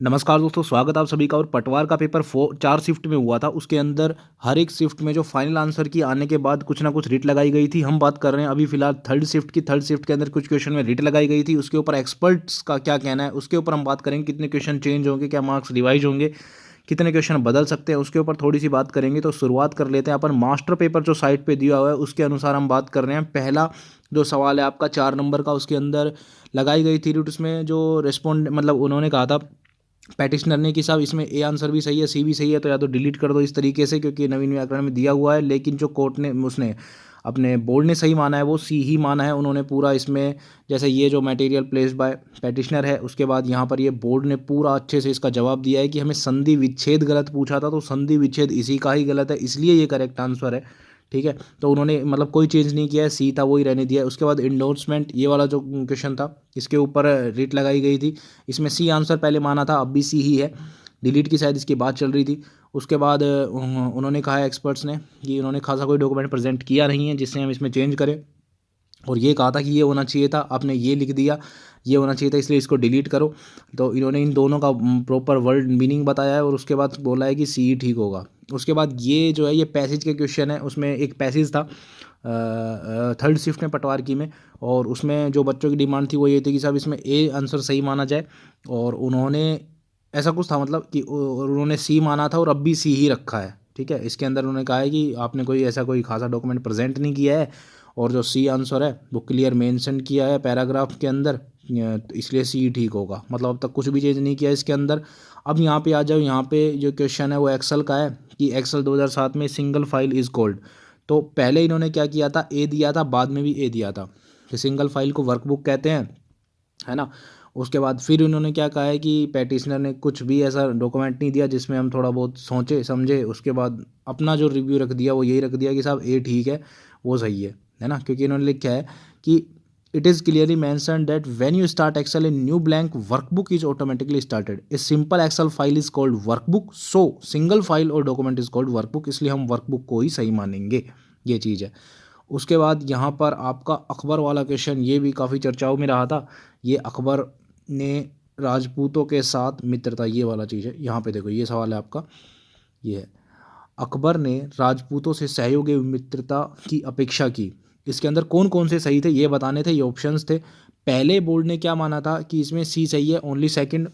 नमस्कार दोस्तों, स्वागत आप सभी का। और पटवार का पेपर 4 शिफ्ट में हुआ था। उसके अंदर हर एक शिफ्ट में जो फाइनल आंसर की आने के बाद कुछ ना कुछ रिट लगाई गई थी। हम बात कर रहे हैं अभी फिलहाल थर्ड शिफ्ट की। थर्ड शिफ्ट के अंदर कुछ क्वेश्चन में रिट लगाई गई थी, उसके ऊपर एक्सपर्ट्स का क्या कहना है उसके ऊपर हम बात करेंगे। कितने क्वेश्चन चेंज होंगे, क्या मार्क्स रिवाइज होंगे, कितने क्वेश्चन बदल सकते हैं, उसके ऊपर थोड़ी सी बात करेंगे। तो शुरुआत कर लेते हैं अपन। मास्टर पेपर जो साइट पे दिया हुआ है उसके अनुसार हम बात कर रहे हैं। पहला जो सवाल है आपका 4 नंबर का, उसके अंदर लगाई गई थी रिट। उसमें जो रिस्पॉन्ड मतलब उन्होंने कहा था पैटिशनर ने कि साहब इसमें ए आंसर भी सही है, सी भी सही है, तो या तो डिलीट कर दो इस तरीके से, क्योंकि नवीन व्याकरण में दिया हुआ है। लेकिन जो कोर्ट ने उसने अपने बोर्ड ने सही माना है वो सी ही माना है। उन्होंने पूरा इसमें जैसे ये जो मटेरियल प्लेस्ड बाय पैटिशनर है, उसके बाद यहाँ पर ये बोर्ड ने पूरा अच्छे से इसका जवाब दिया है कि हमें संधि विच्छेद गलत पूछा था, तो संधि विच्छेद इसी का ही गलत है, इसलिए ये करेक्ट आंसर है। ठीक है, तो उन्होंने मतलब कोई चेंज नहीं किया है, सी था वही रहने दिया है। उसके बाद इंडोर्समेंट ये वाला जो क्वेश्चन था, इसके ऊपर रेट लगाई गई थी। इसमें सी आंसर पहले माना था, अब भी सी ही है। डिलीट की शायद इसकी बात चल रही थी। उसके बाद उन्होंने कहा है एक्सपर्ट्स ने कि उन्होंने खासा कोई डॉक्यूमेंट प्रेजेंट किया नहीं है जिससे हम इसमें चेंज करें, और ये कहा था कि ये होना चाहिए था, आपने ये लिख दिया, ये होना चाहिए था, इसलिए इसको डिलीट करो। तो इन्होंने इन दोनों का प्रॉपर वर्ड मीनिंग बताया है और उसके बाद बोला है कि सी ही ठीक होगा। उसके बाद ये जो है ये पैसेज के क्वेश्चन है। उसमें एक पैसेज था थर्ड शिफ्ट में पटवार की में, और उसमें जो बच्चों की डिमांड थी वो ये थी कि साहब इसमें ए आंसर सही माना जाए। और उन्होंने ऐसा कुछ था मतलब कि और उन्होंने सी माना था और अब भी सी ही रखा है। ठीक है, इसके अंदर उन्होंने कहा है कि आपने कोई ऐसा कोई खासा डॉक्यूमेंट प्रेजेंट नहीं किया है, और जो सी आंसर है वो क्लियर मेंशन किया है पैराग्राफ के अंदर, तो इसलिए सी ठीक होगा। मतलब अब तक कुछ भी चेंज नहीं किया इसके अंदर। अब यहाँ पे आ जाओ, यहाँ पे जो क्वेश्चन है वो एक्सेल का है कि एक्सेल 2007 में सिंगल फाइल इज कॉल्ड। तो पहले इन्होंने क्या किया था, ए दिया था, बाद में भी ए दिया था कि सिंगल फाइल को वर्कबुक कहते हैं, है ना। उसके बाद फिर उन्होंने क्या कहा है कि पैटिशनर ने कुछ भी ऐसा डॉक्यूमेंट नहीं दिया जिसमें हम थोड़ा बहुत सोचे समझे। उसके बाद अपना जो रिव्यू रख दिया वो यही रख दिया कि साहब ए ठीक है, वो सही है ना। क्योंकि इन्होंने लिखा है कि it is clearly mention that when you start Excel in new blank workbook is automatically started. A simple Excel file is called workbook, so single file और डॉक्यूमेंट इज कॉल्ड वर्कबुक, इसलिए हम वर्कबुक को ही सही मानेंगे। ये चीज़ है। उसके बाद यहाँ पर आपका अकबर वाला क्वेश्चन, ये भी काफ़ी चर्चाओं में रहा था। ये अकबर ने राजपूतों के साथ मित्रता, ये वाला चीज़ है। यहाँ पे देखो ये सवाल है आपका, ये है अकबर ने राजपूतों से सहयोग एवं मित्रता की अपेक्षा की। इसके अंदर कौन कौन से सही थे ये बताने थे, ये ऑप्शंस थे। पहले बोर्ड ने क्या माना था कि इसमें सी सही है ओनली सेकंड,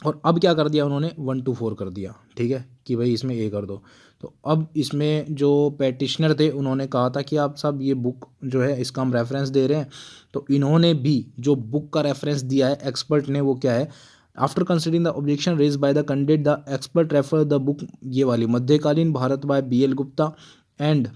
और अब क्या कर दिया उन्होंने 1 to 4 कर दिया। ठीक है कि भाई इसमें ए कर दो। तो अब इसमें जो पैटिशनर थे उन्होंने कहा था कि आप सब ये बुक जो है इसका हम रेफरेंस दे रहे हैं। तो इन्होंने भी जो बुक का रेफरेंस दिया है एक्सपर्ट ने, वो क्या है, after considering the objection raise by the candidate the expert refer the book, ये वाली Madhyakalin Bharat by BL Gupta, and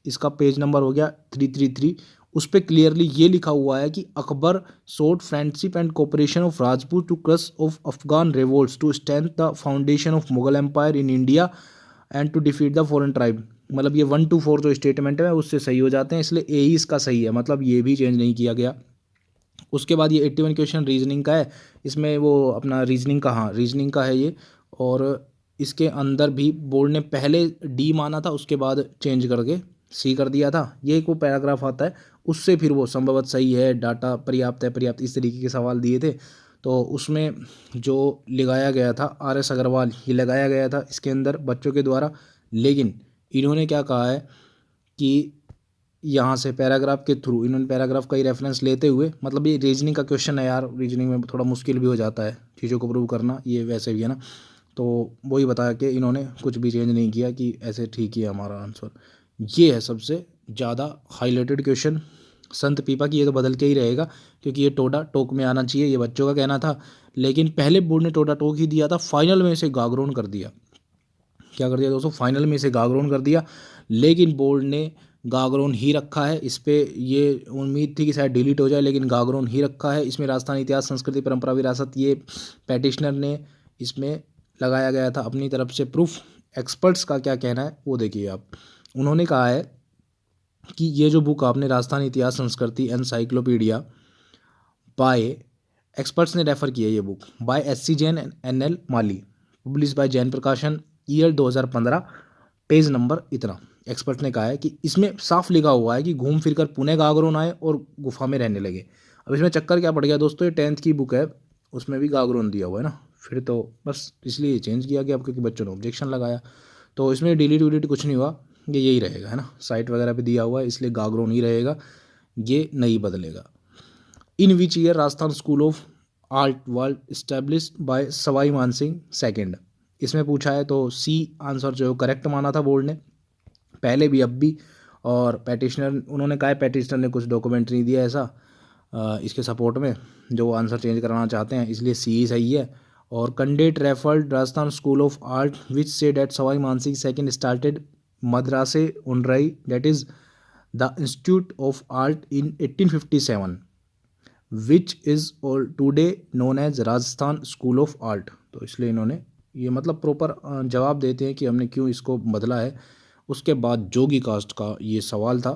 इसका पेज नंबर हो गया 333। उस पर क्लियरली ये लिखा हुआ है कि Akbar sought friendship and cooperation of Rajput to crush of Afghan revolts to strength the foundation of Mughal empire in India and to defeat the foreign tribe. मतलब ये 1 to 4 जो स्टेटमेंट है उससे सही हो जाते हैं, इसलिए ए ही इसका सही है। मतलब ये भी चेंज नहीं किया गया। उसके बाद ये 81 क्वेश्चन रीजनिंग का है। इसमें वो अपना रीजनिंग का, हाँ रीजनिंग का है ये। और इसके अंदर भी बोर्ड ने पहले डी माना था, उसके बाद चेंज करके सी कर दिया था। ये एक वो पैराग्राफ आता है, उससे फिर वो संभवत सही है, डाटा पर्याप्त है, पर्याप्त, इस तरीके के सवाल दिए थे। तो उसमें जो लगाया गया था RS अग्रवाल, ये लगाया गया था इसके अंदर बच्चों के द्वारा। लेकिन इन्होंने क्या कहा है कि यहाँ से पैराग्राफ के थ्रू, इन्होंने पैराग्राफ का ही रेफरेंस लेते हुए, मतलब ये रीजनिंग का क्वेश्चन है यार, रीजनिंग में थोड़ा मुश्किल भी हो जाता है चीज़ों को प्रूव करना, ये वैसे भी है ना। तो वही बताया कि इन्होंने कुछ भी चेंज नहीं किया कि ऐसे ठीक ही है हमारा आंसर। ये है सबसे ज़्यादा हाईलाइटेड क्वेश्चन संत पीपा की। ये तो बदल के ही रहेगा क्योंकि ये टोडा टोक में आना चाहिए, ये बच्चों का कहना था। लेकिन पहले बोर्ड ने टोडा टोक ही दिया था, फाइनल में इसे गागरोन कर दिया। क्या कर दिया दोस्तों, फाइनल में इसे गागरोन कर दिया। लेकिन बोर्ड ने गागरोन ही रखा है। इस पे ये उम्मीद थी कि शायद डिलीट हो जाए, लेकिन गागरोन ही रखा है। इसमें राजस्थान इतिहास, संस्कृति, परंपरा, विरासत, ये पैटिशनर ने इसमें लगाया गया था अपनी तरफ से प्रूफ। एक्सपर्ट्स का क्या कहना है वो देखिए आप। उन्होंने कहा है कि ये जो बुक आपने राजस्थान इतिहास संस्कृति एनसाइक्लोपीडिया बाय, एक्सपर्ट्स ने रेफर किया ये book, by SC Jain NL Mali, publish by Jain Prakashan, year 2015, page number इतना। एक्सपर्ट ने कहा है कि इसमें साफ लिखा हुआ है कि घूम फिर कर पुणे गागरोन आए और गुफा में रहने लगे। अब इसमें चक्कर क्या पड़ गया दोस्तों, ये 10th की बुक है, उसमें भी गागरोन दिया हुआ है ना। फिर तो बस इसलिए चेंज किया गया अब, क्योंकि बच्चों ने ऑब्जेक्शन लगाया। तो इसमें डिलीट विलीट कुछ नहीं हुआ, ये यही रहेगा, है ना। साइट वगैरह पे दिया हुआ है, इसलिए गागरो नहीं रहेगा, ये नहीं बदलेगा। In which year Rajasthan school of art world established by Sawai Mansingh second, इसमें पूछा है तो सी आंसर जो करेक्ट माना था बोर्ड ने, पहले भी अब भी। और पैटिशनर उन्होंने कहा है, पैटिशनर ने कुछ डॉक्यूमेंट नहीं दिया ऐसा इसके सपोर्ट में जो वो आंसर चेंज कराना चाहते हैं, इसलिए सी ही सही है। और candidate referred Rajasthan school of art which says that Sawai Mansingh second started मद्रासे उनराई that is the institute of art in 1857 which is or today known as Rajasthan school of art. तो इसलिए इन्होंने ये मतलब प्रॉपर जवाब देते हैं कि हमने क्यों इसको बदला है। उसके बाद जोगी कास्ट का ये सवाल था,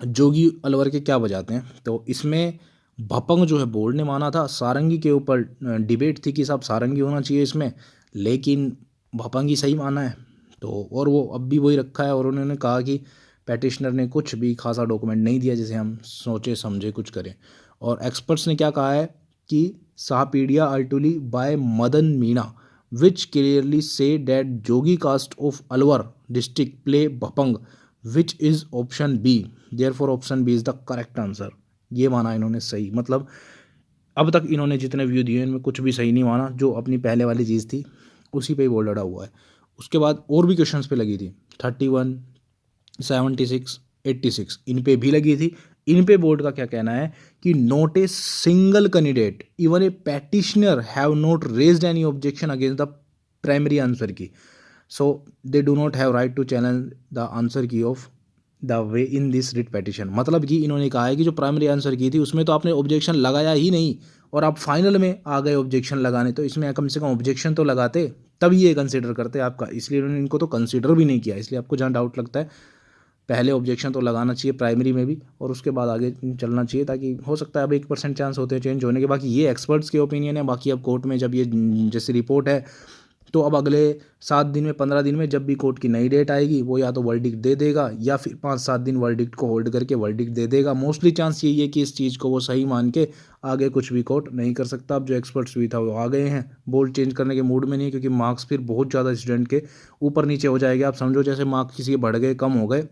जोगी अलवर के क्या बजाते हैं, तो इसमें भपंग जो है बोर्ड ने माना था, सारंगी के ऊपर डिबेट थी कि साहब सारंगी होना चाहिए इसमें, लेकिन भपंग ही सही माना है। तो और वो अब भी वही रखा है, और उन्होंने कहा कि पैटिशनर ने कुछ भी खासा डॉक्यूमेंट नहीं दिया जिसे हम सोचे समझे कुछ करें। और एक्सपर्ट्स ने क्या कहा है कि सापीडिया अल्टुली by Madan Meena which clearly says that Jogi caste of Alwar district play bhapang which is option B, therefore option B is the correct answer. ये माना इन्होंने सही, मतलब अब तक इन्होंने जितने व्यू दिए इनमें कुछ भी सही नहीं माना, जो अपनी पहले वाली चीज़ थी उसी पे ही बोल लड़ा हुआ है। उसके बाद और भी क्वेश्चंस पे लगी थी 31, 76, 86 इन पे भी लगी थी। इन पे बोर्ड का क्या कहना है कि not a single candidate even a petitioner have not raised any objection against the primary answer key, so they do not have right to challenge the answer key of the way in this writ petition. मतलब कि इन्होंने कहा है कि जो primary answer की थी उसमें तो आपने ऑब्जेक्शन लगाया ही नहीं, और आप फाइनल में आ गए ऑब्जेक्शन लगाने, तो इसमें कम से कम ऑब्जेक्शन तो लगाते तभी ये कंसीडर करते आपका, इसलिए उन्होंने इनको तो कंसीडर भी नहीं किया। इसलिए आपको जहाँ डाउट लगता है पहले ऑब्जेक्शन तो लगाना चाहिए प्राइमरी में भी, और उसके बाद आगे चलना चाहिए, ताकि हो सकता है अब 1% चांस होते हैं चेंज होने के। बाकी ये एक्सपर्ट्स के ओपिनियन है, बाकी अब कोर्ट में जब ये जैसे रिपोर्ट है तो अब अगले 7 दिन में 15 दिन में जब भी कोर्ट की नई डेट आएगी वो या तो वर्डिक्ट दे देगा या फिर 5-7 दिन वर्डिक्ट को होल्ड करके वर्डिक्ट दे देगा। मोस्टली चांस यही है कि इस चीज़ को वो सही मान के आगे कुछ भी कोर्ट नहीं कर सकता। अब जो एक्सपर्ट्स भी था वो आ गए हैं, बोर्ड चेंज करने के मूड में नहीं है, क्योंकि मार्क्स फिर बहुत ज़्यादा स्टूडेंट के ऊपर नीचे हो जाएगा। आप समझो जैसे मार्क्स किसी के बढ़ गए कम हो गए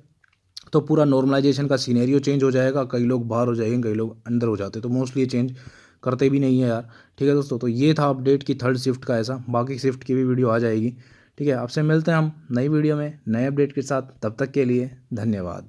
तो पूरा नॉर्मलाइजेशन का सीनेरियो चेंज हो जाएगा, कई लोग बाहर हो जाएंगे कई लोग अंदर हो जाते, तो मोस्टली ये चेंज करते भी नहीं है यार। ठीक है दोस्तों, तो ये था अपडेट की थर्ड शिफ्ट का ऐसा, बाकी शिफ्ट की भी वीडियो आ जाएगी। ठीक है, आपसे मिलते हैं हम नई वीडियो में नए अपडेट के साथ, तब तक के लिए धन्यवाद।